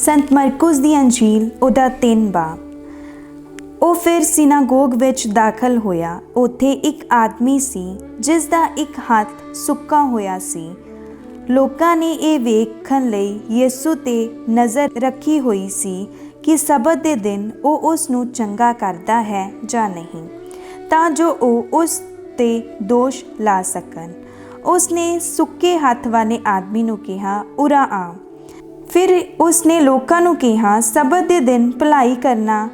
संत मरकुस दी अंजील उहदा 3 बाब। ਉਹ ਫਿਰ ਸਿਨਾਗੋਗ ਵਿੱਚ ਦਾਖਲ ਹੋਇਆ। ਉੱਥੇ ਇੱਕ ਆਦਮੀ ਸੀ ਜਿਸ ਦਾ ਇੱਕ ਹੱਥ ਸੁੱਕਾ ਹੋਇਆ ਸੀ। ਲੋਕਾਂ ਨੇ ਇਹ ਵੇਖਣ ਲਈ ਯਿਸੂ 'ਤੇ ਨਜ਼ਰ ਰੱਖੀ ਹੋਈ ਸੀ ਕਿ ਸਬਤ ਦੇ ਦਿਨ ਉਹ ਉਸ ਨੂੰ ਚੰਗਾ ਕਰਦਾ ਹੈ ਜਾਂ ਨਹੀਂ, ਤਾਂ ਜੋ ਉਹ ਉਸ 'ਤੇ ਦੋਸ਼ ਲਾ ਸਕਣ। ਉਸ ਨੇ ਸੁੱਕੇ ਹੱਥ ਵਾਲੇ ਆਦਮੀ ਨੂੰ ਕਿਹਾ, ਉਰਾ ਆ। ਫਿਰ ਉਸ ਨੇ ਲੋਕਾਂ ਨੂੰ ਕਿਹਾ, ਸਬਤ ਦੇ ਦਿਨ ਭਲਾਈ ਕਰਨਾ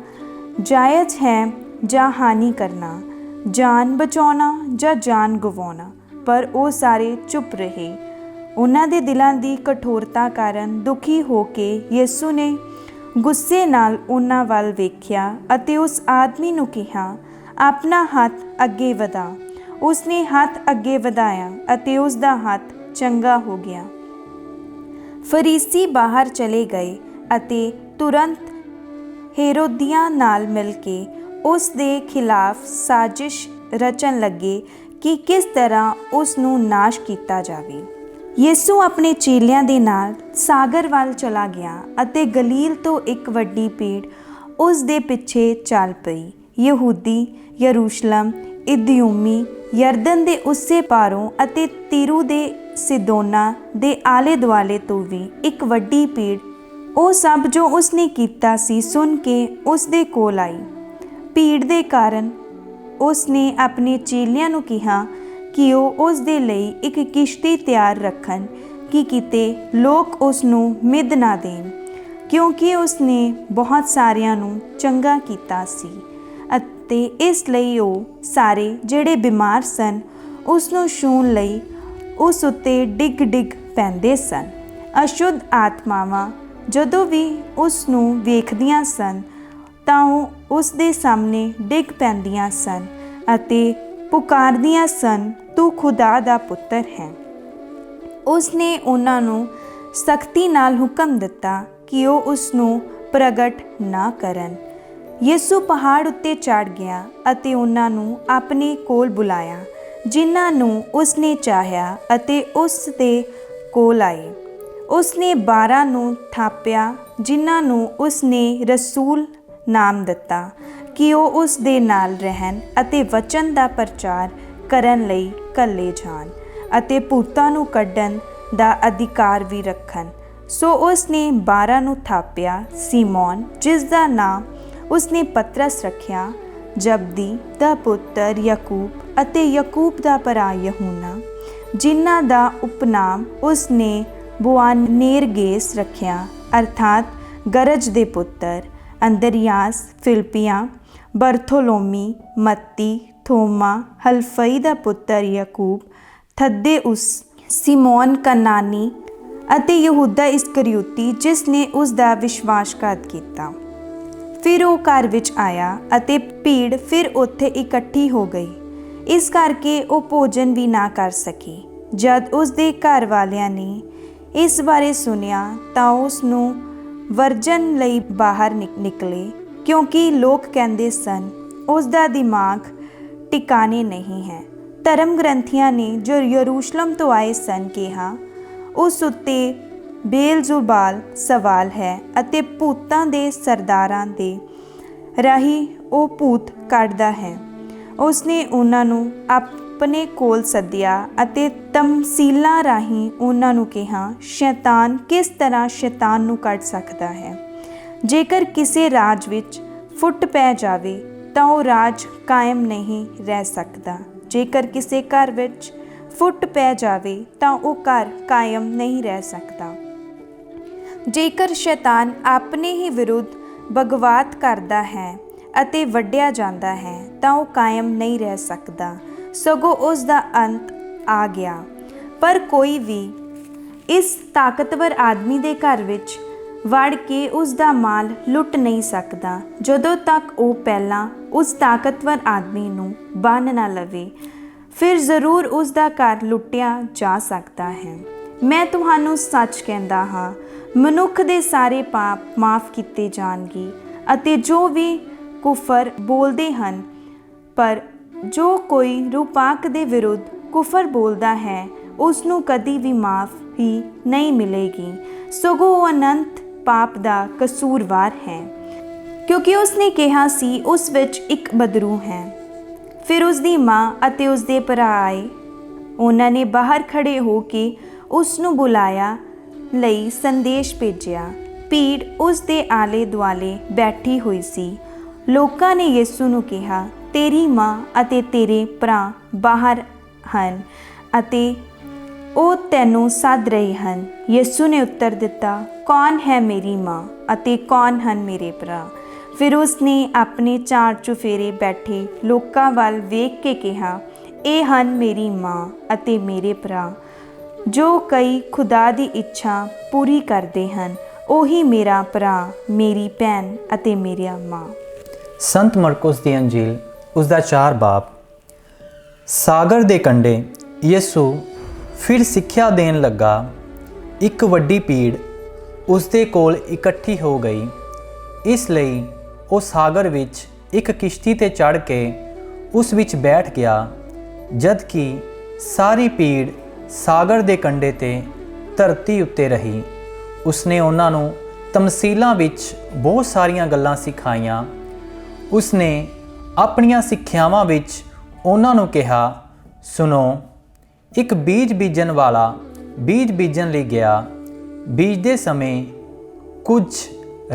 ਜਾਇਜ਼ ਹੈ ਜਾਂ ਹਾਨੀ ਕਰਨਾ, ਜਾਨ ਬਚਾਉਣਾ ਜਾਂ ਜਾਨ ਗਵਾਉਣਾ। ਪਰ ਉਹ ਸਾਰੇ ਚੁੱਪ ਰਹੇ। ਉਹਨਾਂ ਦੇ ਦਿਲਾਂ ਦੀ ਕਠੋਰਤਾ ਕਾਰਨ ਦੁਖੀ ਹੋ ਕੇ ਯਿਸੂ ਨੇ ਗੁੱਸੇ ਨਾਲ ਉਹਨਾਂ ਵੱਲ ਵੇਖਿਆ ਅਤੇ ਉਸ ਆਦਮੀ ਨੂੰ ਕਿਹਾ, ਆਪਣਾ ਹੱਥ ਅੱਗੇ ਵਧਾ। ਉਸਨੇ ਹੱਥ ਅੱਗੇ ਵਧਾਇਆ ਅਤੇ ਉਸ ਦਾ ਹੱਥ ਚੰਗਾ ਹੋ ਗਿਆ। ਫਰੀਸੀ ਬਾਹਰ ਚਲੇ ਗਏ ਅਤੇ ਤੁਰੰਤ ਹੇਰੋਦੀਆਂ ਨਾਲ ਮਿਲ ਕੇ ਉਸ ਦੇ ਖਿਲਾਫ ਸਾਜ਼ਿਸ਼ ਰਚਣ ਲੱਗੇ ਕਿ ਕਿਸ ਤਰ੍ਹਾਂ ਉਸ ਨੂੰ ਨਾਸ਼ ਕੀਤਾ ਜਾਵੇ। ਯਿਸੂ ਆਪਣੇ ਚੇਲਿਆਂ ਦੇ ਨਾਲ ਸਾਗਰ ਵੱਲ ਚਲਾ ਗਿਆ ਅਤੇ ਗਲੀਲ ਤੋਂ ਇੱਕ ਵੱਡੀ ਭੀੜ ਉਸ ਦੇ ਪਿੱਛੇ ਚੱਲ ਪਈ। ਯਹੂਦੀ, ਯਰੂਸ਼ਲਮ, ਇਦਯੂਮੀ, ਯਰਦਨ ਦੇ ਉਸੇ ਪਾਰੋਂ ਅਤੇ ਤੀਰੂ ਦੇ ਸਿਦੋਨਾ ਦੇ ਆਲੇ ਦੁਆਲੇ ਤੋਂ ਵੀ ਇੱਕ ਵੱਡੀ ਭੀੜ ਉਹ ਸਭ ਜੋ ਉਸਨੇ ਕੀਤਾ ਸੀ ਸੁਣ ਕੇ ਉਸ ਦੇ ਕੋਲ ਆਈ। ਭੀੜ ਦੇ ਕਾਰਨ ਉਸਨੇ ਆਪਣੇ ਚੇਲਿਆਂ ਨੂੰ ਕਿਹਾ ਕਿ ਉਹ ਉਸ ਦੇ ਲਈ ਇੱਕ ਕਿਸ਼ਤੀ ਤਿਆਰ ਰੱਖਣ ਕਿ ਕਿਤੇ ਲੋਕ ਉਸ ਨੂੰ ਮਿਧ ਨਾ ਦੇਣ, ਕਿਉਂਕਿ ਉਸਨੇ ਬਹੁਤ ਸਾਰਿਆਂ ਨੂੰ ਚੰਗਾ ਕੀਤਾ ਸੀ ਅਤੇ ਇਸ ਲਈ ਉਹ ਸਾਰੇ ਜਿਹੜੇ ਬਿਮਾਰ ਸਨ ਉਸ ਨੂੰ ਛੂਹਣ ਲਈ ਉਸ ਉੱਤੇ ਡਿੱਗ ਪੈਂਦੇ ਸਨ। ਅਸ਼ੁੱਧ ਆਤਮਾਵਾਂ ਜਦੋਂ ਵੀ ਉਸ ਨੂੰ ਵੇਖਦੀਆਂ ਸਨ ਤਾਂ ਉਹ ਉਸ ਦੇ ਸਾਹਮਣੇ ਡਿੱਗ ਪੈਂਦੀਆਂ ਸਨ ਅਤੇ ਪੁਕਾਰਦੀਆਂ ਸਨ, ਤੂੰ ਖੁਦਾ ਦਾ ਪੁੱਤਰ ਹੈ। ਉਸ ਨੇ ਉਹਨਾਂ ਨੂੰ ਸਖਤੀ ਨਾਲ ਹੁਕਮ ਦਿੱਤਾ ਕਿ ਉਹ ਉਸ ਨੂੰ ਪ੍ਰਗਟ ਨਾ ਕਰਨ। ਯਿਸੂ ਪਹਾੜ ਉੱਤੇ ਚੜ੍ਹ ਗਿਆ ਅਤੇ ਉਹਨਾਂ ਨੂੰ ਆਪਣੇ ਕੋਲ ਬੁਲਾਇਆ, ਜਿਨ੍ਹਾਂ ਨੂੰ ਉਸ ਨੇ ਚਾਹਿਆ ਅਤੇ ਉਸ ਦੇ ਕੋਲ ਆਏ। ਉਸ ਨੇ 12 ਨੂੰ ਥਾਪਿਆ, ਜਿਨ੍ਹਾਂ ਨੂੰ ਉਸ ਨੇ ਰਸੂਲ ਨਾਮ ਦਿੱਤਾ ਕਿ ਉਹ ਉਸ ਦੇ ਨਾਲ ਰਹਿਣ ਅਤੇ ਵਚਨ ਦਾ ਪ੍ਰਚਾਰ ਕਰਨ ਲਈ ਘੱਲੇ ਜਾਣ ਅਤੇ ਭੂਤਾਂ ਨੂੰ ਕੱਢਣ ਦਾ ਅਧਿਕਾਰ ਵੀ ਰੱਖਣ। ਸੋ ਉਸ ਨੇ 12 ਨੂੰ ਥਾਪਿਆ, ਸੀਮੋਨ ਜਿਸ ਦਾ ਨਾਮ ਉਸ ਨੇ ਪਤਰਸ ਰੱਖਿਆ, ਜਬਦੀ ਦਾ ਪੁੱਤਰ ਯਾਕੂਬ ਅਤੇ ਯਾਕੂਬ ਦਾ ਭਰਾ ਯਹੂਨਾ, ਜਿਨ੍ਹਾਂ ਦਾ ਉਪਨਾਮ ਉਸ ਨੇ ਬੋਆਨੇਰਗੇਸ ਰੱਖਿਆ, ਅਰਥਾਤ ਗਰਜ ਦੇ ਪੁੱਤਰ, ਅੰਦਰਿਆਸ, ਫਿਲਪੀਆਂ, ਬਰਥੋਲੋਮੀ, ਮੱਤੀ, ਥੋਮਾ, ਹਲਫਈ ਦਾ ਪੁੱਤਰ ਯਾਕੂਬ, ਥੱਦੇਉਸ, ਸਿਮੋਨ ਕਨਾਨੀ ਅਤੇ ਯਹੂਦਾ ਇਸਕਰਿਓਤੀ ਜਿਸ ਨੇ ਉਸ ਦਾ ਵਿਸ਼ਵਾਸਘਾਤ ਕੀਤਾ। ਫਿਰ ਉਹ ਘਰ ਵਿੱਚ ਆਇਆ ਅਤੇ ਭੀੜ ਫਿਰ ਉੱਥੇ ਇਕੱਠੀ ਹੋ ਗਈ, ਇਸ ਕਰਕੇ ਉਹ ਭੋਜਨ ਵੀ ਨਾ ਕਰ ਸਕੇ। ਜਦ ਉਸ ਦੇ ਘਰ ਵਾਲਿਆਂ ਨੇ ਇਸ ਬਾਰੇ ਸੁਣਿਆ ਤਾਂ ਉਸ ਨੂੰ ਵਰਜਨ ਲਈ ਬਾਹਰ ਨਿਕਲੇ, ਕਿਉਂਕਿ ਲੋਕ ਕਹਿੰਦੇ ਸਨ ਉਸ ਦਾ ਦਿਮਾਗ ਟਿਕਾਣੇ ਨਹੀਂ ਹੈ। ਧਰਮ ਗ੍ਰੰਥੀਆਂ ਨੇ ਜੋ ਯਰੂਸ਼ਲਮ ਤੋਂ ਆਏ ਸਨ ਕਿਹਾ, ਉਸ ਉੱਤੇ ਬੇਲਜ਼ੁਬਾਲ ਸਵਾਲ ਹੈ ਅਤੇ ਭੂਤਾਂ ਦੇ ਸਰਦਾਰਾਂ ਦੇ ਰਾਹੀਂ ਉਹ ਭੂਤ ਕੱਢਦਾ ਹੈ। ਉਸ ਨੇ ਉਹਨਾਂ ਨੂੰ ਆਪਣੇ ਕੋਲ ਸੱਦਿਆ ਅਤੇ ਤਮਸੀਲਾਂ ਰਾਹੀਂ ਉਹਨਾਂ ਨੂੰ ਕਿਹਾ, ਸ਼ੈਤਾਨ ਕਿਸ ਤਰ੍ਹਾਂ ਸ਼ੈਤਾਨ ਨੂੰ ਕੱਢ ਸਕਦਾ ਹੈ। ਜੇਕਰ ਕਿਸੇ ਰਾਜ ਵਿੱਚ ਫੁੱਟ ਪੈ ਜਾਵੇ ਤਾਂ ਉਹ ਰਾਜ ਕਾਇਮ ਨਹੀਂ ਰਹਿ ਸਕਦਾ। ਜੇਕਰ ਕਿਸੇ ਘਰ ਵਿੱਚ ਫੁੱਟ ਪੈ ਜਾਵੇ ਤਾਂ ਉਹ ਘਰ ਕਾਇਮ ਨਹੀਂ ਰਹਿ ਸਕਦਾ। ਜੇਕਰ ਸ਼ੈਤਾਨ ਆਪਣੇ ਹੀ ਵਿਰੁੱਧ ਬਗਾਵਤ ਕਰਦਾ ਹੈ ਅਤੇ ਵੱਢਿਆ ਜਾਂਦਾ ਹੈ ਤਾਂ ਉਹ ਕਾਇਮ ਨਹੀਂ ਰਹਿ ਸਕਦਾ, ਸਗੋਂ ਉਸ ਦਾ ਅੰਤ ਆ ਗਿਆ। ਪਰ ਕੋਈ ਵੀ ਇਸ ਤਾਕਤਵਰ ਆਦਮੀ ਦੇ ਘਰ ਵਿੱਚ ਵੜ ਕੇ ਉਸ ਦਾ ਮਾਲ ਲੁੱਟ ਨਹੀਂ ਸਕਦਾ ਜਦੋਂ ਤੱਕ ਉਹ ਪਹਿਲਾਂ ਉਸ ਤਾਕਤਵਰ ਆਦਮੀ ਨੂੰ ਬੰਨ੍ਹ ਨਾ ਲਵੇ। ਫਿਰ ਜ਼ਰੂਰ ਉਸ ਦਾ ਘਰ ਲੁੱਟਿਆ ਜਾ ਸਕਦਾ ਹੈ। ਮੈਂ ਤੁਹਾਨੂੰ ਸੱਚ ਕਹਿੰਦਾ ਹਾਂ, ਮਨੁੱਖ ਦੇ ਸਾਰੇ ਪਾਪ ਮਾਫ਼ ਕੀਤੇ ਜਾਣਗੇ ਅਤੇ ਜੋ ਵੀ ਕੁਫਰ ਬੋਲਦੇ ਹਨ, ਪਰ ਜੋ ਕੋਈ ਰੂਪਾਕ ਦੇ ਵਿਰੁੱਧ ਕੁਫਰ ਬੋਲਦਾ ਹੈ ਉਸ ਨੂੰ ਕਦੀ ਵੀ ਮਾਫ਼ੀ ਨਹੀਂ ਮਿਲੇਗੀ, ਸਗੋਂ ਉਹ ਅਨੰਤ ਪਾਪ ਦਾ ਕਸੂਰਵਾਰ ਹੈ, ਕਿਉਂਕਿ ਉਸਨੇ ਕਿਹਾ ਸੀ ਉਸ ਵਿੱਚ ਇੱਕ ਬਦਰੂ ਹੈ। ਫਿਰ ਉਸਦੀ ਮਾਂ ਅਤੇ ਉਸਦੇ ਭਰਾ ਆਏ। ਉਹਨਾਂ ਨੇ ਬਾਹਰ ਖੜੇ ਹੋ ਕੇ ਉਸ ਨੂੰ ਬੁਲਾਇਆ ਲਈ ਸੰਦੇਸ਼ ਭੇਜਿਆ। ਭੀੜ ਉਸ ਦੇ ਆਲੇ ਦੁਆਲੇ ਬੈਠੀ ਹੋਈ ਸੀ। ਲੋਕਾਂ ਨੇ ਯਿਸੂ ਨੂੰ ਕਿਹਾ, ਤੇਰੀ ਮਾਂ ਅਤੇ ਤੇਰੇ ਭਰਾ ਬਾਹਰ ਹਨ ਅਤੇ ਉਹ ਤੈਨੂੰ ਸੱਦ ਰਹੇ ਹਨ। ਯਿਸੂ ਨੇ ਉੱਤਰ ਦਿੱਤਾ, ਕੌਣ ਹੈ ਮੇਰੀ ਮਾਂ ਅਤੇ ਕੌਣ ਹਨ ਮੇਰੇ ਭਰਾ? ਫਿਰ ਉਸਨੇ ਆਪਣੇ ਚਾਰ ਚੁਫੇਰੇ ਬੈਠੇ ਲੋਕਾਂ ਵੱਲ ਵੇਖ ਕੇ ਕਿਹਾ, ਇਹ ਹਨ ਮੇਰੀ ਮਾਂ ਅਤੇ ਮੇਰੇ ਭਰਾ। ਜੋ ਕਈ ਖੁਦਾ ਦੀ ਇੱਛਾ ਪੂਰੀ ਕਰਦੇ ਹਨ, ਉਹੀ ਮੇਰਾ ਭਰਾ, ਮੇਰੀ ਭੈਣ ਅਤੇ ਮੇਰੀ ਮਾਂ। ਸੰਤ ਮਰਕੁਸ ਦੀ ਅੰਜੀਲ ਉਸਦਾ 4 ਬਾਬ। ਸਾਗਰ ਦੇ ਕੰਢੇ ਯਿਸੂ ਫਿਰ ਸਿੱਖਿਆ ਦੇਣ ਲੱਗਾ। ਇੱਕ ਵੱਡੀ ਭੀੜ ਉਸਦੇ ਕੋਲ ਇਕੱਠੀ ਹੋ ਗਈ। ਇਸ ਲਈ ਉਹ ਸਾਗਰ ਵਿੱਚ ਇੱਕ ਕਿਸ਼ਤੀ 'ਤੇ ਚੜ੍ਹ ਕੇ ਉਸ ਵਿੱਚ ਬੈਠ ਗਿਆ। ਜਦ ਕਿ ਸਾਰੀ ਭੀੜ ਸਾਗਰ ਦੇ ਕੰਢੇ 'ਤੇ ਧਰਤੀ ਉੱਤੇ ਰਹੀ। ਉਸਨੇ ਉਹਨਾਂ ਨੂੰ ਤਮਸੀਲਾਂ ਵਿੱਚ ਬਹੁਤ ਸਾਰੀਆਂ ਗੱਲਾਂ ਸਿਖਾਈਆਂ। ਉਸਨੇ ਆਪਣੀਆਂ ਸਿੱਖਿਆਵਾਂ ਵਿੱਚ ਉਹਨਾਂ ਨੂੰ ਕਿਹਾ, ਸੁਣੋ, ਇੱਕ ਬੀਜ ਬੀਜਣ ਵਾਲਾ ਬੀਜ ਬੀਜਣ ਲਈ ਗਿਆ। ਬੀਜਦੇ ਸਮੇਂ ਕੁਝ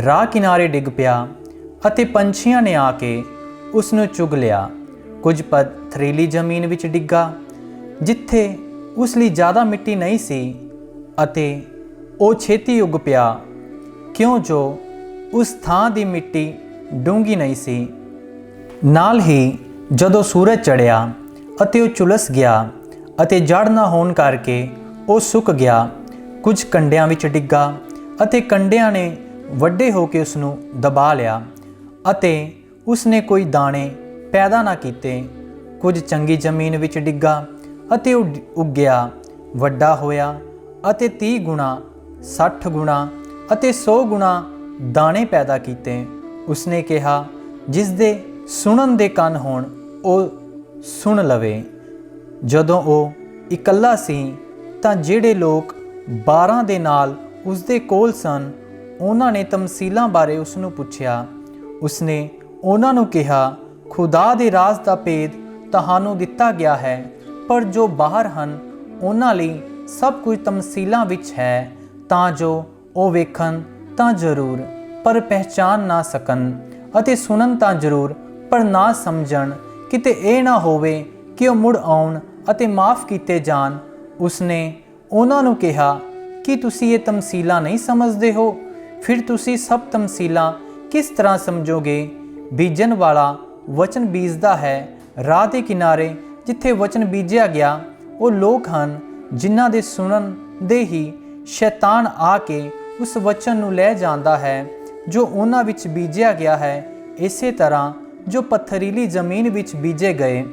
ਰਾਹ ਕਿਨਾਰੇ ਡਿੱਗ ਪਿਆ ਅਤੇ ਪੰਛੀਆਂ ਨੇ ਆ ਕੇ ਉਸ ਨੂੰ ਚੁਗ ਲਿਆ। ਕੁਝ ਪਥਰੀਲੀ ਜ਼ਮੀਨ ਵਿੱਚ ਡਿੱਗਾ, ਜਿੱਥੇ ਉਸ ਲਈ ਜ਼ਿਆਦਾ ਮਿੱਟੀ ਨਹੀਂ ਸੀ, ਅਤੇ ਉਹ ਛੇਤੀ ਉੱਗ ਪਿਆ, ਕਿਉਂ ਜੋ ਉਸ ਥਾਂ ਦੀ ਮਿੱਟੀ ਡੂੰਘੀ ਨਹੀਂ ਸੀ। ਨਾਲ ਹੀ ਜਦੋਂ ਸੂਰਜ ਚੜ੍ਹਿਆ ਅਤੇ ਉਹ ਝੁਲਸ ਗਿਆ ਅਤੇ ਜੜ ਨਾ ਹੋਣ ਕਰਕੇ ਉਹ ਸੁੱਕ ਗਿਆ। ਕੁਝ ਕੰਡਿਆਂ ਵਿੱਚ ਡਿੱਗਾ ਅਤੇ ਕੰਡਿਆਂ ਨੇ ਵੱਡੇ ਹੋ ਕੇ ਉਸ ਨੂੰ ਦਬਾ ਲਿਆ ਅਤੇ ਉਸ ਨੇ ਕੋਈ ਦਾਣੇ ਪੈਦਾ ਨਾ ਕੀਤੇ। ਕੁਝ ਚੰਗੀ ਜ਼ਮੀਨ ਵਿੱਚ ਡਿੱਗਾ ਅਤੇ ਉਹ ਉੱਗਿਆ, ਵੱਡਾ ਹੋਇਆ ਅਤੇ 30 ਗੁਣਾ 60 ਗੁਣਾ ਅਤੇ 100 ਗੁਣਾ ਦਾਣੇ ਪੈਦਾ ਕੀਤੇ। ਉਸਨੇ ਕਿਹਾ, ਜਿਸ ਦੇ ਸੁਣਨ ਦੇ ਕੰਨ ਹੋਣ ਉਹ ਸੁਣ ਲਵੇ। ਜਦੋਂ ਉਹ ਇਕੱਲਾ ਸੀ ਤਾਂ ਜਿਹੜੇ ਲੋਕ 12 ਦੇ ਨਾਲ ਉਸਦੇ ਕੋਲ ਸਨ, ਉਹਨਾਂ ਨੇ ਤਮਸੀਲਾਂ ਬਾਰੇ ਉਸ ਨੂੰ ਪੁੱਛਿਆ। ਉਸਨੇ ਉਹਨਾਂ ਨੂੰ ਕਿਹਾ, ਖੁਦਾ ਦੇ ਰਾਜ ਦਾ ਭੇਦ ਤੁਹਾਨੂੰ ਦਿੱਤਾ ਗਿਆ ਹੈ, ਪਰ ਜੋ ਬਾਹਰ ਹਨ ਉਹਨਾਂ ਲਈ ਸਭ ਕੁਝ ਤਮਸੀਲਾਂ ਵਿੱਚ ਹੈ, ਤਾਂ ਜੋ ਉਹ ਵੇਖਣ ਤਾਂ ਜ਼ਰੂਰ ਪਰ ਪਹਿਚਾਨ ਨਾ ਸਕਣ, ਅਤੇ ਸੁਣਨ ਤਾਂ ਜ਼ਰੂਰ ਪਰ ਨਾ ਸਮਝਣ, ਕਿਤੇ ਇਹ ਨਾ ਹੋਵੇ ਕਿ ਉਹ ਮੁੜ ਆਉਣ ਅਤੇ ਮਾफ़ ਕੀਤੇ ਜਾਣ। ਉਸਨੇ ਉਹਨਾਂ ਨੂੰ ਕਿਹਾ, ਕੀ ਤੁਸੀਂ ਇਹ ਤਮਸੀਲਾਂ ਨਹੀਂ ਸਮਝਦੇ ਹੋ? ਫਿਰ ਤੁਸੀਂ ਸਭ ਤਮਸੀਲਾਂ ਕਿਸ ਤਰ੍ਹਾਂ ਸਮਝੋਗੇ? ਬੀਜਣ ਵਾਲਾ ਵਚਨ ਬੀਜਦਾ ਹੈ। ਰਾਹ ਦੇ ਕਿਨਾਰੇ ਜਿੱਥੇ ਵਚਨ ਬੀਜਿਆ ਗਿਆ, ਉਹ ਲੋਕ ਹਨ ਜਿਨ੍ਹਾਂ ਦੇ ਸੁਣਨ ਦੇ ਹੀ ਸ਼ੈਤਾਨ ਆ ਕੇ ਉਸ ਵਚਨ ਨੂੰ ਲੈ ਜਾਂਦਾ ਹੈ ਜੋ ਉਹਨਾਂ ਵਿੱਚ ਬੀਜਿਆ ਗਿਆ ਹੈ। ਇਸੇ ਤਰ੍ਹਾਂ ਜੋ ਪੱਥਰੀਲੀ ਜ਼ਮੀਨ ਵਿੱਚ ਬੀਜੇ ਗਏ,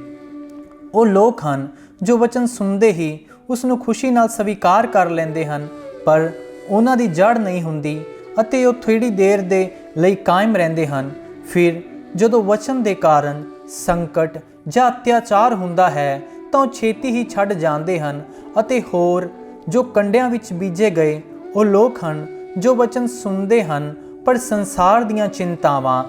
ਉਹ ਲੋਕ ਹਨ ਜੋ ਵਚਨ ਸੁਣਦੇ ਹੀ ਉਸ ਨੂੰ ਖੁਸ਼ੀ ਨਾਲ ਸਵੀਕਾਰ ਕਰ ਲੈਂਦੇ ਹਨ, ਪਰ ਉਹਨਾਂ ਦੀ ਜੜ ਨਹੀਂ ਹੁੰਦੀ ਅਤੇ ਉਹ ਥੋੜ੍ਹੀ ਦੇਰ ਦੇ ਲਈ ਕਾਇਮ ਰਹਿੰਦੇ ਹਨ। ਫਿਰ ਜਦੋਂ ਵਚਨ ਦੇ ਕਾਰਨ ਸੰਕਟ ਜਾਂ ਅਤਿਆਚਾਰ ਹੁੰਦਾ ਹੈ ਤਾਂ ਉਹ ਛੇਤੀ ਹੀ ਛੱਡ ਜਾਂਦੇ ਹਨ। ਅਤੇ ਹੋਰ ਜੋ ਕੰਡਿਆਂ ਵਿੱਚ ਬੀਜੇ ਗਏ, ਉਹ ਲੋਕ ਹਨ ਜੋ ਵਚਨ ਸੁਣਦੇ ਹਨ, ਪਰ ਸੰਸਾਰ ਦੀਆਂ ਚਿੰਤਾਵਾਂ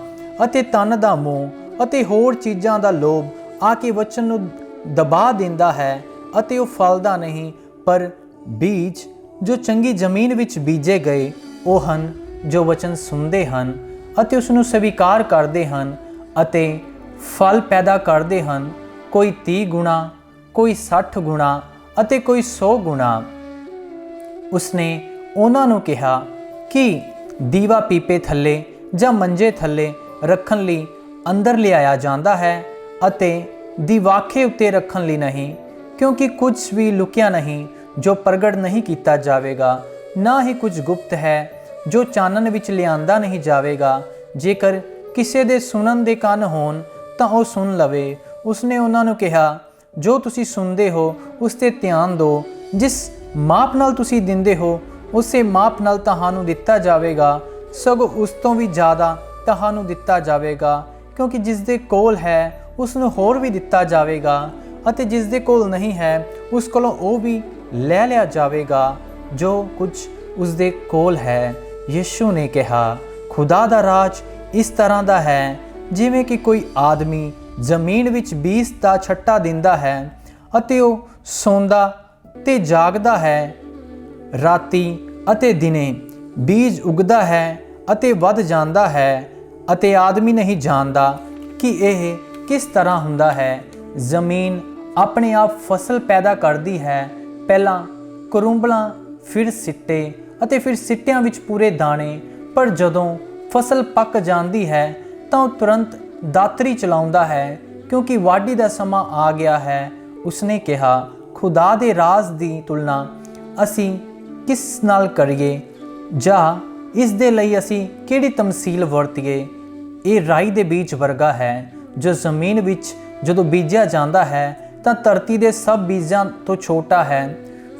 ਅਤੇ ਧਨ ਦਾ ਮੋਹ ਅਤੇ ਹੋਰ ਚੀਜ਼ਾਂ ਦਾ ਲੋਭ ਆ ਕੇ ਵਚਨ ਨੂੰ ਦਬਾ ਦਿੰਦਾ ਹੈ ਅਤੇ ਉਹ ਫਲਦਾ ਨਹੀਂ। ਪਰ ਬੀਜ ਜੋ ਚੰਗੀ ਜ਼ਮੀਨ ਵਿੱਚ ਬੀਜੇ ਗਏ, ਉਹ ਹਨ ਜੋ ਵਚਨ ਸੁਣਦੇ ਹਨ ਅਤੇ ਉਸ ਨੂੰ ਸਵੀਕਾਰ ਕਰਦੇ ਹਨ ਅਤੇ ਫਲ ਪੈਦਾ ਕਰਦੇ ਹਨ, ਕੋਈ 30 ਗੁਣਾ, ਕੋਈ 60 ਗੁਣਾ ਅਤੇ ਕੋਈ 100 ਗੁਣਾ। ਉਸਨੇ ਉਹਨਾਂ ਨੂੰ ਕਿਹਾ ਕਿ ਦੀਵਾ ਪੀਪੇ ਥੱਲੇ ਜਾਂ ਮੰਜੇ ਥੱਲੇ ਰੱਖਣ ਲਈ ਅੰਦਰ ਲਿਆਇਆ ਜਾਂਦਾ ਹੈ ਅਤੇ ਦੀਵਾਖੇ ਉੱਤੇ ਰੱਖਣ ਲਈ ਨਹੀਂ, ਕਿਉਂਕਿ ਕੁਝ ਵੀ ਲੁਕਿਆ ਨਹੀਂ ਜੋ ਪ੍ਰਗਟ ਨਹੀਂ ਕੀਤਾ ਜਾਵੇਗਾ, ਨਾ ਹੀ ਕੁਝ ਗੁਪਤ ਹੈ ਜੋ ਚਾਨਣ ਵਿੱਚ ਲਿਆਂਦਾ ਨਹੀਂ ਜਾਵੇਗਾ। ਜੇਕਰ ਕਿਸੇ ਦੇ ਸੁਣਨ ਦੇ ਕੰਨ ਹੋਣ ਤਾਂ ਉਹ ਸੁਣ ਲਵੇ। ਉਸਨੇ ਉਹਨਾਂ ਨੂੰ ਕਿਹਾ, ਜੋ ਤੁਸੀਂ ਸੁਣਦੇ ਹੋ ਉਸ 'ਤੇ ਧਿਆਨ ਦਿਓ। ਜਿਸ ਮਾਪ ਨਾਲ ਤੁਸੀਂ ਦਿੰਦੇ ਹੋ ਉਸੇ ਮਾਪ ਨਾਲ ਤੁਹਾਨੂੰ ਦਿੱਤਾ ਜਾਵੇਗਾ, ਸਗੋਂ ਉਸ ਤੋਂ ਵੀ ਜ਼ਿਆਦਾ ਤੁਹਾਨੂੰ ਦਿੱਤਾ ਜਾਵੇਗਾ। ਕਿਉਂਕਿ ਜਿਸ ਦੇ ਕੋਲ ਹੈ ਉਸ ਨੂੰ ਹੋਰ ਵੀ ਦਿੱਤਾ ਜਾਵੇਗਾ, ਅਤੇ ਜਿਸ ਦੇ ਕੋਲ ਨਹੀਂ ਹੈ ਉਸ ਕੋਲੋਂ ਉਹ ਵੀ ਲੈ ਲਿਆ ਜਾਵੇਗਾ ਜੋ ਕੁਝ ਉਸ ਦੇ ਕੋਲ ਹੈ। ਯਿਸੂ ਨੇ ਕਿਹਾ, ਖੁਦਾ ਦਾ ਰਾਜ ਇਸ ਤਰ੍ਹਾਂ ਦਾ ਹੈ ਜਿਵੇਂ ਕਿ ਕੋਈ ਆਦਮੀ ਜ਼ਮੀਨ ਵਿੱਚ ਬੀਜ ਦਾ ਛੱਟਾ ਦਿੰਦਾ ਹੈ ਅਤੇ ਉਹ ਸੌਂਦਾ ਤੇ ਜਾਗਦਾ ਹੈ। ਰਾਤੀ ਅਤੇ ਦਿਨੇ ਬੀਜ ਉਗਦਾ ਹੈ ਅਤੇ ਵੱਧ ਜਾਂਦਾ ਹੈ ਅਤੇ ਆਦਮੀ ਨਹੀਂ ਜਾਣਦਾ ਕਿ ਇਹ ਕਿਸ ਤਰ੍ਹਾਂ ਹੁੰਦਾ ਹੈ। ਜ਼ਮੀਨ ਆਪਣੇ ਆਪ ਫਸਲ ਪੈਦਾ ਕਰਦੀ ਹੈ, ਪਹਿਲਾਂ ਕਰੂੰਬਲਾਂ, ਫਿਰ ਸਿੱਟੇ ਅਤੇ ਫਿਰ ਸਿੱਟਿਆਂ ਵਿੱਚ ਪੂਰੇ ਦਾਣੇ। ਪਰ ਜਦੋਂ ਫਸਲ ਪੱਕ ਜਾਂਦੀ ਹੈ ਤਾਂ ਉਹ ਤੁਰੰਤ ਦਾਤਰੀ ਚਲਾਉਂਦਾ ਹੈ ਕਿਉਂਕਿ ਵਾਢੀ ਦਾ ਸਮਾਂ ਆ ਗਿਆ ਹੈ। ਉਸਨੇ ਕਿਹਾ, ਖੁਦਾ ਦੇ ਰਾਜ ਦੀ ਤੁਲਨਾ ਅਸੀਂ ਕਿਸ ਨਾਲ ਕਰੀਏ ਜਾਂ ਇਸ ਦੇ ਲਈ ਅਸੀਂ ਕਿਹੜੀ ਤਮਸੀਲ ਵਰਤੀਏ? ਇਹ ਰਾਈ ਦੇ ਬੀਜ ਵਰਗਾ ਹੈ ਜੋ ਜ਼ਮੀਨ ਵਿੱਚ ਜਦੋਂ ਬੀਜਿਆ ਜਾਂਦਾ ਹੈ ਤਾਂ ਧਰਤੀ ਦੇ ਸਭ ਬੀਜਾਂ ਤੋਂ ਛੋਟਾ ਹੈ।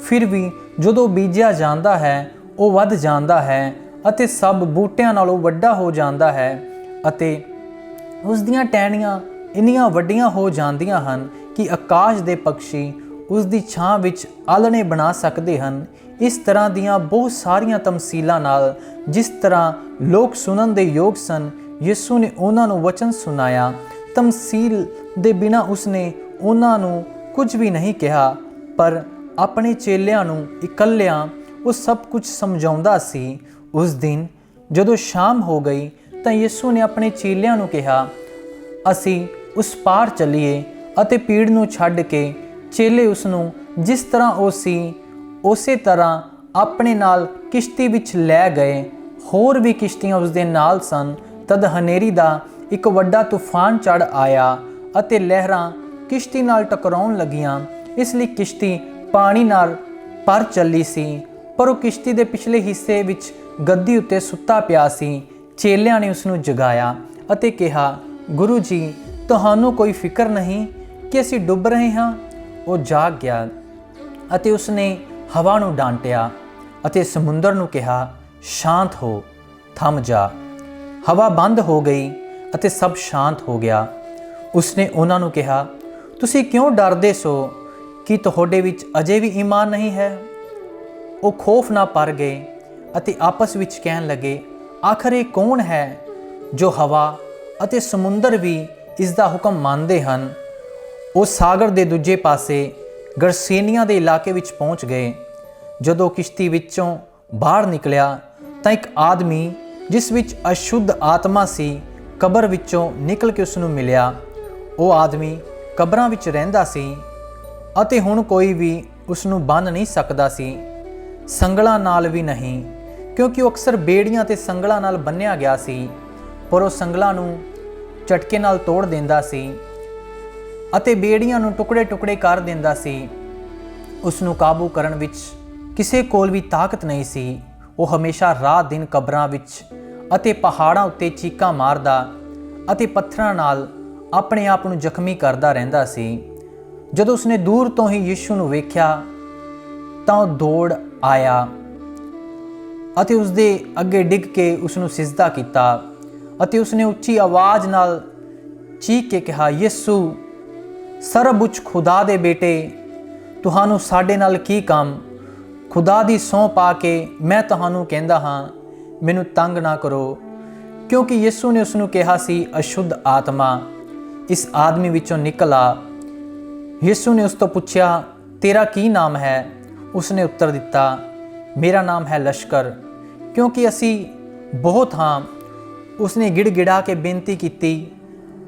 ਫਿਰ ਵੀ ਜਦੋਂ ਬੀਜਿਆ ਜਾਂਦਾ ਹੈ ਉਹ ਵੱਧ ਜਾਂਦਾ ਹੈ ਅਤੇ ਸਭ ਬੂਟਿਆਂ ਨਾਲੋਂ ਵੱਡਾ ਹੋ ਜਾਂਦਾ ਹੈ ਅਤੇ ਉਸ ਦੀਆਂ ਟਹਿਣੀਆਂ ਇੰਨੀਆਂ ਵੱਡੀਆਂ ਹੋ ਜਾਂਦੀਆਂ ਹਨ ਕਿ ਆਕਾਸ਼ ਦੇ ਪੰਛੀ ਉਸ ਦੀ ਛਾਂ ਵਿੱਚ ਆਲਣੇ ਬਣਾ ਸਕਦੇ ਹਨ। ਇਸ ਤਰ੍ਹਾਂ ਦੀਆਂ ਬਹੁਤ ਸਾਰੀਆਂ ਤਮਸੀਲਾਂ ਨਾਲ ਜਿਸ ਤਰ੍ਹਾਂ ਲੋਕ ਸੁਣਨ ਦੇ ਯੋਗ ਸਨ, ਯਿਸੂ ਨੇ ਉਹਨਾਂ ਨੂੰ ਵਚਨ ਸੁਣਾਇਆ। ਤਮਸੀਲ ਦੇ ਬਿਨਾਂ ਉਸਨੇ ਉਹਨਾਂ ਨੂੰ ਕੁਝ ਵੀ ਨਹੀਂ ਕਿਹਾ, ਪਰ ਆਪਣੇ ਚੇਲਿਆਂ ਨੂੰ ਇਕੱਲਿਆਂ ਉਹ ਸਭ ਕੁਝ ਸਮਝਾਉਂਦਾ ਸੀ। ਉਸ ਦਿਨ ਜਦੋਂ ਸ਼ਾਮ ਹੋ ਗਈ ਤਾਂ ਯਿਸੂ ਨੇ ਆਪਣੇ ਚੇਲਿਆਂ ਨੂੰ ਕਿਹਾ, ਅਸੀਂ ਉਸ ਪਾਰ ਚੱਲੀਏ ਅਤੇ ਭੀੜ ਨੂੰ ਛੱਡ ਕੇ ਚੇਲੇ ਉਸ ਨੂੰ ਜਿਸ ਤਰ੍ਹਾਂ ਉਹ ਸੀ ਉਸੇ ਤਰ੍ਹਾਂ ਆਪਣੇ ਨਾਲ ਕਿਸ਼ਤੀ ਵਿੱਚ ਲੈ ਗਏ। ਹੋਰ ਵੀ ਕਿਸ਼ਤੀਆਂ ਉਸ ਦੇ ਨਾਲ ਸਨ। ਤਦ ਹਨੇਰੀ ਦਾ ਇੱਕ ਵੱਡਾ ਤੂਫਾਨ ਚੜ੍ਹ ਆਇਆ ਅਤੇ ਲਹਿਰਾਂ ਕਿਸ਼ਤੀ ਨਾਲ ਟਕਰਾਉਣ ਲੱਗੀਆਂ। ਇਸ ਲਈ ਕਿਸ਼ਤੀ ਪਾਣੀ ਨਾਲ ਭਰ ਚੱਲੀ ਸੀ, ਪਰ ਉਹ ਕਿਸ਼ਤੀ ਦੇ ਪਿਛਲੇ ਹਿੱਸੇ ਵਿੱਚ ਗੱਦੀ ਉੱਤੇ ਸੁੱਤਾ ਪਿਆ ਸੀ। ਚੇਲਿਆਂ ਨੇ ਉਸ ਨੂੰ ਜਗਾਇਆ ਅਤੇ ਕਿਹਾ, ਗੁਰੂ ਜੀ, ਤੁਹਾਨੂੰ ਕੋਈ ਫਿਕਰ ਨਹੀਂ ਕਿ ਅਸੀਂ ਡੁੱਬ ਰਹੇ ਹਾਂ? ਉਹ ਜਾਗ ਗਿਆ ਅਤੇ ਉਸਨੇ ਹਵਾ ਨੂੰ ਡਾਂਟਿਆ ਅਤੇ ਸਮੁੰਦਰ ਨੂੰ ਕਿਹਾ, ਸ਼ਾਂਤ ਹੋ, ਥੰਮ ਜਾ। ਹਵਾ ਬੰਦ ਹੋ ਗਈ ਅਤੇ ਸਭ ਸ਼ਾਂਤ ਹੋ ਗਿਆ। ਉਸਨੇ ਉਹਨਾਂ ਨੂੰ ਕਿਹਾ, ਤੁਸੀਂ ਕਿਉਂ ਡਰਦੇ ਸੋ? ਕੀ ਤੁਹਾਡੇ ਵਿੱਚ ਅਜੇ ਵੀ ਈਮਾਨ ਨਹੀਂ ਹੈ? ਉਹ ਖੌਫ ਨਾਲ ਭਰ ਗਏ ਅਤੇ ਆਪਸ ਵਿੱਚ ਕਹਿਣ ਲੱਗੇ, ਆਖਰ ਇਹ ਕੌਣ ਹੈ ਜੋ ਹਵਾ ਅਤੇ ਸਮੁੰਦਰ ਵੀ ਇਸ ਦਾ ਹੁਕਮ ਮੰਨਦੇ ਹਨ? ਉਹ ਸਾਗਰ ਦੇ ਦੂਜੇ ਪਾਸੇ ਗਰਸੇਨੀਆਂ ਦੇ ਇਲਾਕੇ ਵਿੱਚ ਪਹੁੰਚ ਗਏ। ਜਦੋਂ ਕਿਸ਼ਤੀ ਵਿੱਚੋਂ ਬਾਹਰ ਨਿਕਲਿਆ ਤਾਂ ਇੱਕ ਆਦਮੀ ਜਿਸ ਵਿੱਚ ਅਸ਼ੁੱਧ ਆਤਮਾ ਸੀ ਕਬਰ ਵਿੱਚੋਂ ਨਿਕਲ ਕੇ ਉਸ ਨੂੰ ਮਿਲਿਆ। ਉਹ ਆਦਮੀ ਕਬਰਾਂ ਵਿੱਚ ਰਹਿੰਦਾ ਸੀ ਅਤੇ ਹੁਣ ਕੋਈ ਵੀ ਉਸ ਨੂੰ ਬੰਨ੍ਹ ਨਹੀਂ ਸਕਦਾ ਸੀ, ਸੰਗਲਾਂ ਨਾਲ ਵੀ ਨਹੀਂ, ਕਿਉਂਕਿ ਉਹ ਅਕਸਰ ਬੇੜੀਆਂ ਤੇ ਸੰਗਲਾਂ ਨਾਲ ਬੰਨ੍ਹਿਆ ਗਿਆ ਸੀ। ਪਰ ਉਹ ਸੰਗਲਾਂ ਨੂੰ ਝਟਕੇ ਨਾਲ ਤੋੜ ਦਿੰਦਾ ਸੀ ਅਤੇ ਬੇੜੀਆਂ ਨੂੰ ਟੁਕੜੇ-ਟੁਕੜੇ ਕਰ ਦਿੰਦਾ ਸੀ। ਉਸ ਨੂੰ ਕਾਬੂ ਕਰਨ ਵਿੱਚ ਕਿਸੇ ਕੋਲ ਵੀ ਤਾਕਤ ਨਹੀਂ ਸੀ। ਉਹ ਹਮੇਸ਼ਾ ਰਾਤ ਦਿਨ ਕਬਰਾਂ ਵਿੱਚ ਅਤੇ ਪਹਾੜਾਂ ਉੱਤੇ ਚੀਕਾਂ ਮਾਰਦਾ ਅਤੇ ਪੱਥਰਾਂ ਨਾਲ ਆਪਣੇ ਆਪ ਨੂੰ ਜ਼ਖਮੀ ਕਰਦਾ ਰਹਿੰਦਾ ਸੀ। ਜਦੋਂ ਉਸਨੇ ਦੂਰ ਤੋਂ ਹੀ ਯਿਸੂ ਨੂੰ ਵੇਖਿਆ ਤਾਂ ਉਹ ਦੌੜ ਆਇਆ ਅਤੇ ਉਸਦੇ ਅੱਗੇ ਡਿੱਗ ਕੇ ਉਸ ਨੂੰ ਸਿਜਦਾ ਕੀਤਾ ਅਤੇ ਉਸਨੇ ਉੱਚੀ ਆਵਾਜ਼ ਨਾਲ ਚੀਕ ਕੇ ਕਿਹਾ, ਯਿਸੂ, ਸਰਬ ਉੱਚ ਖੁਦਾ ਦੇ ਬੇਟੇ, ਤੁਹਾਨੂੰ ਸਾਡੇ ਨਾਲ ਕੀ ਕੰਮ? ਖੁਦਾ ਦੀ ਸਹੁੰ ਪਾ ਕੇ ਮੈਂ ਤੁਹਾਨੂੰ ਕਹਿੰਦਾ ਹਾਂ, ਮੈਨੂੰ ਤੰਗ ਨਾ ਕਰੋ। ਕਿਉਂਕਿ ਯਿਸੂ ਨੇ ਉਸ ਨੂੰ ਕਿਹਾ ਸੀ, ਅਸ਼ੁੱਧ ਆਤਮਾ ਇਸ ਆਦਮੀ ਵਿੱਚੋਂ ਨਿਕਲ ਆ। ਯਿਸੂ ਨੇ ਉਸ ਤੋਂ ਪੁੱਛਿਆ, ਤੇਰਾ ਕੀ ਨਾਮ ਹੈ? ਉਸਨੇ ਉੱਤਰ ਦਿੱਤਾ, ਮੇਰਾ ਨਾਮ ਹੈ ਲਸ਼ਕਰ, ਕਿਉਂਕਿ ਅਸੀਂ ਬਹੁਤ ਹਾਂ। ਉਸਨੇ ਗਿੜਗਿੜਾ ਕੇ ਬੇਨਤੀ ਕੀਤੀ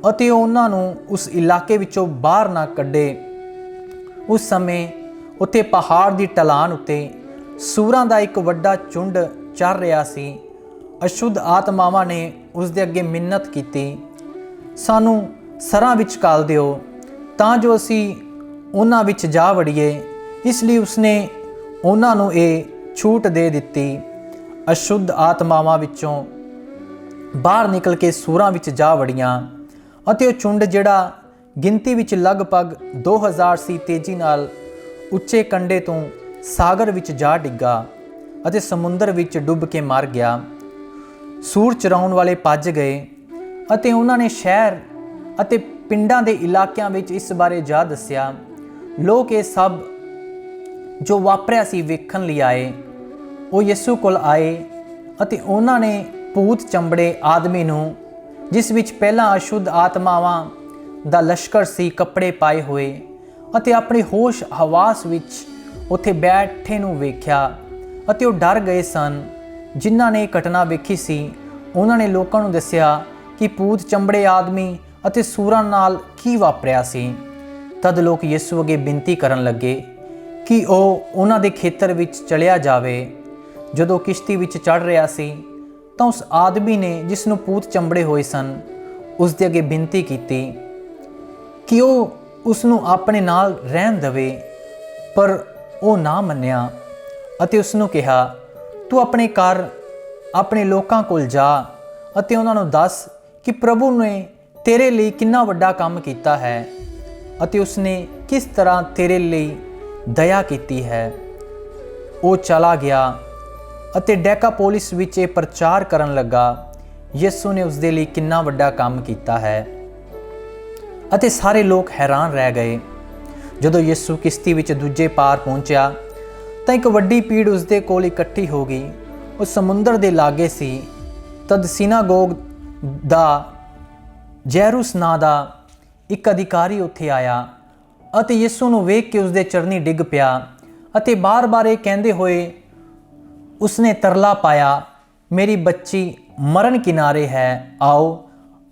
ਅਤੇ ਉਹਨਾਂ ਨੂੰ ਉਸ ਇਲਾਕੇ ਵਿੱਚੋਂ ਬਾਹਰ ਨਾ ਕੱਢੇ। ਉਸ ਸਮੇਂ ਉੱਥੇ ਪਹਾੜ ਦੀ ਢਲਾਨ ਉੱਤੇ ਸੂਰਾਂ ਦਾ ਇੱਕ ਵੱਡਾ ਝੁੰਡ ਚੱਲ ਰਿਹਾ ਸੀ। ਅਸ਼ੁੱਧ ਆਤਮਾਵਾਂ ਨੇ ਉਸ ਦੇ ਅੱਗੇ ਮਿੰਨਤ ਕੀਤੀ, ਸਾਨੂੰ ਸਰਾਂ ਵਿੱਚ ਘੱਲ ਦਿਓ ਤਾਂ ਜੋ ਅਸੀਂ ਉਹਨਾਂ ਵਿੱਚ ਜਾ ਵੜੀਏ। ਇਸ ਲਈ ਉਸਨੇ ਉਹਨਾਂ ਨੂੰ ਇਹ ਛੂਟ ਦੇ ਦਿੱਤੀ। ਅਸ਼ੁੱਧ ਆਤਮਾਵਾਂ ਵਿੱਚੋਂ ਬਾਹਰ ਨਿਕਲ ਕੇ ਸੂਰਾਂ ਵਿੱਚ ਜਾ ਵੜੀਆਂ ਅਤੇ ਉਹ ਝੁੰਡ ਜਿਹੜਾ ਗਿਣਤੀ ਵਿੱਚ ਲਗਭਗ 2000 ਸੀ, ਤੇਜ਼ੀ ਨਾਲ ਉੱਚੇ ਕੰਢੇ ਤੋਂ ਸਾਗਰ ਵਿੱਚ ਜਾ ਡਿੱਗਾ ਅਤੇ ਸਮੁੰਦਰ ਵਿੱਚ ਡੁੱਬ ਕੇ ਮਰ ਗਿਆ। ਸੂਰ ਚਰਾਉਣ ਵਾਲੇ ਭੱਜ ਗਏ ਅਤੇ ਉਹਨਾਂ ਨੇ ਸ਼ਹਿਰ ਅਤੇ ਪਿੰਡਾਂ ਦੇ ਇਲਾਕਿਆਂ ਵਿੱਚ ਇਸ ਬਾਰੇ ਜਾ ਦੱਸਿਆ। ਲੋਕ ਇਹ ਸਭ ਜੋ ਵਾਪਰਿਆ ਸੀ ਵੇਖਣ ਲਈ ਆਏ। ਉਹ ਯਿਸੂ ਕੋਲ ਆਏ ਅਤੇ ਉਹਨਾਂ ਨੇ ਭੂਤ ਚੰਬੜੇ ਆਦਮੀ ਨੂੰ, ਜਿਸ ਵਿੱਚ ਪਹਿਲਾਂ ਅਸ਼ੁੱਧ ਆਤਮਾਵਾਂ ਦਾ ਲਸ਼ਕਰ ਸੀ, ਕੱਪੜੇ ਪਾਏ ਹੋਏ ਅਤੇ ਆਪਣੇ ਹੋਸ਼ ਹਵਾਸ ਵਿੱਚ ਉੱਥੇ ਬੈਠੇ ਨੂੰ ਵੇਖਿਆ ਅਤੇ ਉਹ ਡਰ ਗਏ ਸਨ। ਜਿਨ੍ਹਾਂ ਨੇ ਇਹ ਘਟਨਾ ਵੇਖੀ ਸੀ ਉਹਨਾਂ ਨੇ ਲੋਕਾਂ ਨੂੰ ਦੱਸਿਆ ਕਿ ਭੂਤ ਚੰਬੜੇ ਆਦਮੀ ਅਤੇ ਸੂਰਾਂ ਨਾਲ ਕੀ ਵਾਪਰਿਆ ਸੀ। ਤਦ ਲੋਕ ਯਿਸੂ ਅੱਗੇ ਬੇਨਤੀ ਕਰਨ ਲੱਗੇ ਕਿ ਉਹ ਉਹਨਾਂ ਦੇ ਖੇਤਰ ਵਿੱਚ ਚਲਿਆ ਜਾਵੇ। ਜਦੋਂ ਕਿਸ਼ਤੀ ਵਿੱਚ ਚੜ੍ਹ ਰਿਹਾ ਸੀ ਤਾਂ ਉਸ ਆਦਮੀ ਨੇ, ਜਿਸ ਨੂੰ ਭੂਤ ਚੰਬੜੇ ਹੋਏ ਸਨ, ਉਸ ਦੇ ਅੱਗੇ ਬੇਨਤੀ ਕੀਤੀ ਕਿ ਉਹ ਉਸ ਨੂੰ ਆਪਣੇ ਨਾਲ ਰਹਿਣ ਦੇਵੇ, ਪਰ ਉਹ ਨਾ ਮੰਨਿਆ ਅਤੇ ਉਸ ਨੂੰ ਕਿਹਾ, ਤੂੰ ਆਪਣੇ ਘਰ ਆਪਣੇ ਲੋਕਾਂ ਕੋਲ ਜਾ ਅਤੇ ਉਹਨਾਂ ਨੂੰ ਦੱਸ ਕਿ ਪ੍ਰਭੂ ਨੇ ਤੇਰੇ ਲਈ ਕਿੰਨਾ ਵੱਡਾ ਕੰਮ ਕੀਤਾ ਹੈ ਅਤੇ ਉਸਨੇ ਕਿਸ ਤਰ੍ਹਾਂ ਤੇਰੇ ਲਈ ਦਇਆ ਕੀਤੀ ਹੈ। ਉਹ ਚਲਾ ਗਿਆ ਅਤੇ ਡੈਕਾਪੋਲਿਸ ਵਿੱਚ ਇਹ ਪ੍ਰਚਾਰ ਕਰਨ ਲੱਗਾ, ਯਿਸੂ ਨੇ ਉਸ ਦੇ ਲਈ ਕਿੰਨਾ ਵੱਡਾ ਕੰਮ ਕੀਤਾ ਹੈ ਅਤੇ ਸਾਰੇ ਲੋਕ ਹੈਰਾਨ ਰਹਿ ਗਏ। ਜਦੋਂ ਯਿਸੂ ਕਿਸ਼ਤੀ ਵਿੱਚ ਦੂਜੇ ਪਾਰ ਪਹੁੰਚਿਆ ਤਾਂ ਇੱਕ ਵੱਡੀ ਭੀੜ ਉਸ ਦੇ ਕੋਲ ਇਕੱਠੀ ਹੋ ਗਈ। ਉਹ ਸਮੁੰਦਰ ਦੇ ਲਾਗੇ ਸੀ। ਤਦ ਸਿਨਾਗੋਗ ਦਾ ਜੈਰੂਸ ਨਾਂ ਦਾ ਇੱਕ ਅਧਿਕਾਰੀ ਉੱਥੇ ਆਇਆ ਅਤੇ ਯਿਸੂ ਨੂੰ ਵੇਖ ਕੇ ਉਸ ਦੇ ਚਰਨੀ ਡਿੱਗ ਪਿਆ ਅਤੇ ਬਾਰ-ਬਾਰ ਇਹ ਕਹਿੰਦੇ ਹੋਏ ਉਸਨੇ ਤਰਲਾ ਪਾਇਆ, ਮੇਰੀ ਬੱਚੀ ਮਰਨ ਕਿਨਾਰੇ ਹੈ, ਆਓ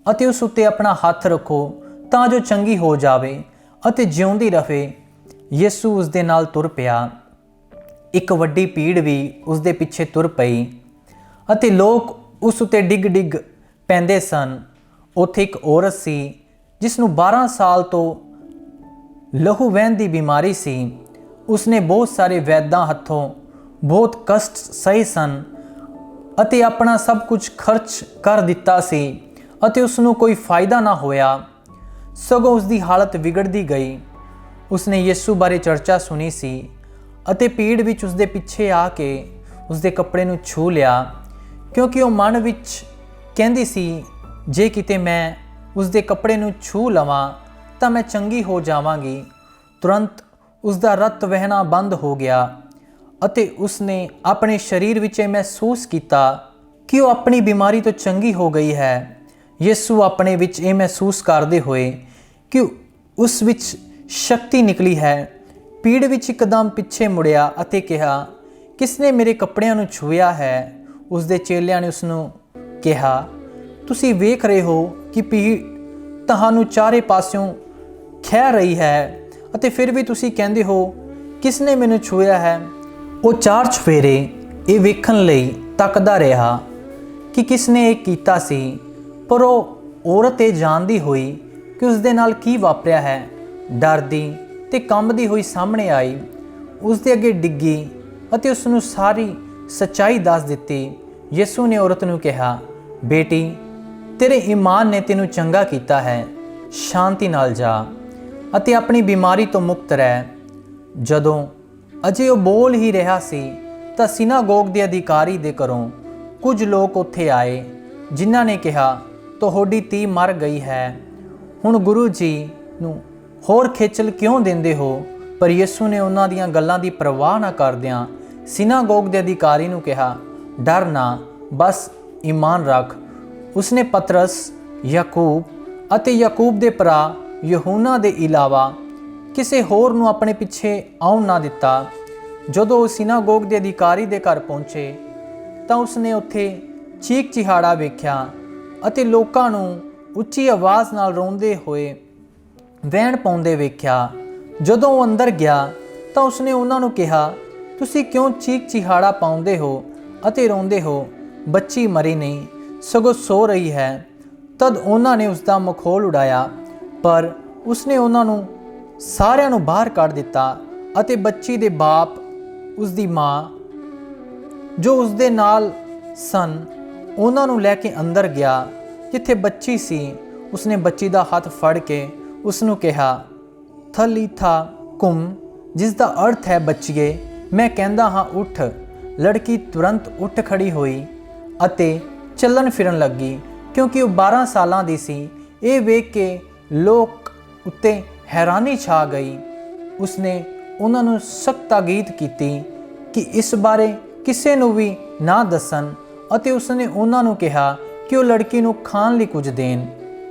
ਅਤੇ ਉਸ ਉੱਤੇ ਆਪਣਾ ਹੱਥ ਰੱਖੋ ਤਾਂ ਜੋ ਚੰਗੀ ਹੋ ਜਾਵੇ ਅਤੇ ਜਿਉਂਦੀ ਰਹੇ। ਯਿਸੂ ਉਸ ਦੇ ਨਾਲ ਤੁਰ ਪਿਆ। ਇੱਕ ਵੱਡੀ ਭੀੜ ਵੀ ਉਸ ਦੇ ਪਿੱਛੇ ਤੁਰ ਪਈ ਅਤੇ ਲੋਕ ਉਸ ਉੱਤੇ ਡਿੱਗ ਪੈਂਦੇ ਸਨ। ਉੱਥੇ ਇੱਕ ਔਰਤ ਸੀ ਜਿਸ ਨੂੰ 12 ਸਾਲ ਤੋਂ ਲਹੂ ਵਹਿਣ ਦੀ ਬਿਮਾਰੀ ਸੀ। ਉਸਨੇ ਬਹੁਤ ਸਾਰੇ ਵੈਦਾਂ ਹੱਥੋਂ ਬਹੁਤ ਕਸ਼ਟ ਸਹੇ ਸਨ ਅਤੇ ਆਪਣਾ ਸਭ ਕੁਝ ਖਰਚ ਕਰ ਦਿੱਤਾ ਸੀ ਅਤੇ ਉਸ ਨੂੰ ਕੋਈ ਫਾਇਦਾ ਨਾ ਹੋਇਆ, ਸਗੋਂ ਉਸ ਦੀ ਹਾਲਤ ਵਿਗੜਦੀ ਗਈ। ਉਸਨੇ ਯਿਸੂ ਬਾਰੇ ਚਰਚਾ ਸੁਣੀ ਸੀ ਅਤੇ ਭੀੜ ਵਿੱਚ ਉਸ ਦੇ ਪਿੱਛੇ ਆ ਕੇ ਉਸ ਦੇ ਕੱਪੜੇ ਨੂੰ ਛੂਹ ਲਿਆ, ਕਿਉਂਕਿ ਉਹ ਮਨ ਵਿੱਚ ਕਹਿੰਦੀ ਸੀ, ਜੇ ਕਿਤੇ ਮੈਂ ਉਸ ਦੇ ਕੱਪੜੇ ਨੂੰ ਛੂਹ ਲਵਾਂ ਤਾਂ ਮੈਂ ਚੰਗੀ ਹੋ ਜਾਵਾਂਗੀ। ਤੁਰੰਤ ਉਸ ਦਾ ਰਤ ਵਹਿਣਾ ਬੰਦ ਹੋ ਗਿਆ ਅਤੇ ਉਸਨੇ ਆਪਣੇ ਸਰੀਰ ਵਿੱਚ ਇਹ ਮਹਿਸੂਸ ਕੀਤਾ ਕਿ ਉਹ ਆਪਣੀ ਬਿਮਾਰੀ ਤੋਂ ਚੰਗੀ ਹੋ ਗਈ ਹੈ। ਯਿਸੂ ਆਪਣੇ ਵਿੱਚ ਇਹ ਮਹਿਸੂਸ ਕਰਦੇ ਹੋਏ ਕਿ ਉਸ ਵਿੱਚ ਸ਼ਕਤੀ ਨਿਕਲੀ ਹੈ, ਭੀੜ ਵਿੱਚ ਇੱਕਦਮ ਪਿੱਛੇ ਮੁੜਿਆ ਅਤੇ ਕਿਹਾ, ਕਿਸਨੇ ਮੇਰੇ ਕੱਪੜਿਆਂ ਨੂੰ ਛੂਹਿਆ ਹੈ? ਉਸ ਦੇ ਚੇਲਿਆਂ ਨੇ ਉਸ ਨੂੰ ਕਿਹਾ, ਤੁਸੀਂ ਵੇਖ ਰਹੇ ਹੋ ਕਿ ਭੀੜ ਤੁਹਾਨੂੰ ਚਾਰੇ ਪਾਸਿਓਂ ਖਹਿ ਰਹੀ ਹੈ ਅਤੇ ਫਿਰ ਵੀ ਤੁਸੀਂ ਕਹਿੰਦੇ ਹੋ, ਕਿਸਨੇ ਮੈਨੂੰ ਛੂਹਿਆ ਹੈ? ਉਹ 4 ਚੁਫੇਰੇ ਇਹ ਵੇਖਣ ਲਈ ਤੱਕਦਾ ਰਿਹਾ ਕਿ ਕਿਸਨੇ ਇਹ ਕੀਤਾ ਸੀ, ਪਰ ਉਹ ਔਰਤ ਇਹ ਜਾਣਦੀ ਹੋਈ ਕਿ ਉਸ ਦੇ ਨਾਲ ਕੀ ਵਾਪਰਿਆ ਹੈ, ਡਰਦੀ ਤੇ ਕੰਬਦੀ ਹੋਈ ਸਾਹਮਣੇ ਆਈ, ਉਸ ਦੇ ਅੱਗੇ ਡਿੱਗੀ ਅਤੇ ਉਸ ਨੂੰ ਸਾਰੀ ਸੱਚਾਈ ਦੱਸ ਦਿੱਤੀ। ਯਿਸੂ ਨੇ ਔਰਤ ਨੂੰ ਕਿਹਾ, ਬੇਟੀ, ਤੇਰੇ ਈਮਾਨ ਨੇ ਤੈਨੂੰ ਚੰਗਾ ਕੀਤਾ ਹੈ, ਸ਼ਾਂਤੀ ਨਾਲ ਜਾ ਅਤੇ ਆਪਣੀ ਬਿਮਾਰੀ ਤੋਂ ਮੁਕਤ ਰਹਿ। ਜਦੋਂ ਅਜੇ ਉਹ ਬੋਲ ਹੀ ਰਿਹਾ ਸੀ ਤਾਂ ਸਿਨਾਗੋਗ ਦੇ ਅਧਿਕਾਰੀ ਦੇ ਘਰੋਂ ਕੁਝ ਲੋਕ ਉੱਥੇ ਆਏ, ਜਿਨ੍ਹਾਂ ਨੇ ਕਿਹਾ, ਤੁਹਾਡੀ ਧੀ ਮਰ ਗਈ ਹੈ, ਹੁਣ ਗੁਰੂ ਜੀ ਨੂੰ ਹੋਰ ਖੇਚਲ ਕਿਉਂ ਦਿੰਦੇ ਹੋ? ਪਰ ਯਿਸੂ ਨੇ ਉਹਨਾਂ ਦੀਆਂ ਗੱਲਾਂ ਦੀ ਪਰਵਾਹ ਨਾ ਕਰਦਿਆਂ ਸਿਨਾਗੋਗ ਦੇ ਅਧਿਕਾਰੀ ਨੂੰ ਕਿਹਾ, ਡਰ ਨਾ, ਬਸ ਈਮਾਨ ਰੱਖ। ਉਸਨੇ ਪਤਰਸ, ਯਾਕੂਬ ਅਤੇ ਯਾਕੂਬ ਦੇ ਭਰਾ ਯਹੂਨਾ ਦੇ ਇਲਾਵਾ ਕਿਸੇ ਹੋਰ ਨੂੰ ਆਪਣੇ ਪਿੱਛੇ ਆਉਣ ਨਾ ਦਿੱਤਾ। ਜਦੋਂ ਉਹ ਸਿਨਾਗੋਗ ਦੇ ਅਧਿਕਾਰੀ ਦੇ ਘਰ ਪਹੁੰਚੇ ਤਾਂ ਉਸਨੇ ਉੱਥੇ ਚੀਕ ਚਿਹਾੜਾ ਵੇਖਿਆ ਅਤੇ ਲੋਕਾਂ ਨੂੰ ਉੱਚੀ ਆਵਾਜ਼ ਨਾਲ ਰੋਂਦੇ ਹੋਏ ਵਹਿਣ ਪਾਉਂਦੇ ਵੇਖਿਆ। ਜਦੋਂ ਉਹ ਅੰਦਰ ਗਿਆ ਤਾਂ ਉਸਨੇ ਉਹਨਾਂ ਨੂੰ ਕਿਹਾ, ਤੁਸੀਂ ਕਿਉਂ ਚੀਕ ਚਿਹਾੜਾ ਪਾਉਂਦੇ ਹੋ ਅਤੇ ਰੋਂਦੇ ਹੋ? ਬੱਚੀ ਮਰੀ ਨਹੀਂ, ਸਗੋਂ ਸੋ ਰਹੀ ਹੈ। ਤਦ ਉਹਨਾਂ ਨੇ ਉਸ ਦਾ ਮਖੌਲ ਉਡਾਇਆ, ਪਰ ਉਸਨੇ ਉਹਨਾਂ ਨੂੰ ਸਾਰਿਆਂ ਨੂੰ ਬਾਹਰ ਕੱਢ ਦਿੱਤਾ ਅਤੇ ਬੱਚੀ ਦੇ ਬਾਪ, ਉਸ ਦੀ ਮਾਂ, ਜੋ ਉਸ ਦੇ ਨਾਲ ਸਨ, ਉਹਨਾਂ ਨੂੰ ਲੈ ਕੇ ਅੰਦਰ ਗਿਆ ਜਿੱਥੇ ਬੱਚੀ ਸੀ। ਉਸਨੇ ਬੱਚੀ ਦਾ ਹੱਥ ਫੜ ਕੇ ਉਸ ਨੂੰ ਕਿਹਾ, ਥਲੀਥਾ ਕੁਮ, ਜਿਸ ਦਾ ਅਰਥ ਹੈ, ਬੱਚੀਏ, ਮੈਂ ਕਹਿੰਦਾ ਹਾਂ ਉੱਠ। ਲੜਕੀ ਤੁਰੰਤ ਉੱਠ ਖੜੀ ਹੋਈ ਅਤੇ ਚੱਲਣ ਫਿਰਨ ਲੱਗੀ, ਕਿਉਂਕਿ ਉਹ 12 ਸਾਲਾਂ ਦੀ ਸੀ। ਇਹ ਵੇਖ ਕੇ ਲੋਕ ਉੱਤੇ ਹੈਰਾਨੀ ਛਾ ਗਈ। ਉਸਨੇ ਉਹਨਾਂ ਨੂੰ ਸਖਤ ਤਾਕੀਦ ਕੀਤੀ ਕਿ ਇਸ ਬਾਰੇ ਕਿਸੇ ਨੂੰ ਵੀ ਨਾ ਦੱਸਣ ਅਤੇ ਉਸਨੇ ਉਹਨਾਂ ਨੂੰ ਕਿਹਾ ਕਿ ਉਹ ਲੜਕੀ ਨੂੰ ਖਾਣ ਲਈ ਕੁਝ ਦੇਣ।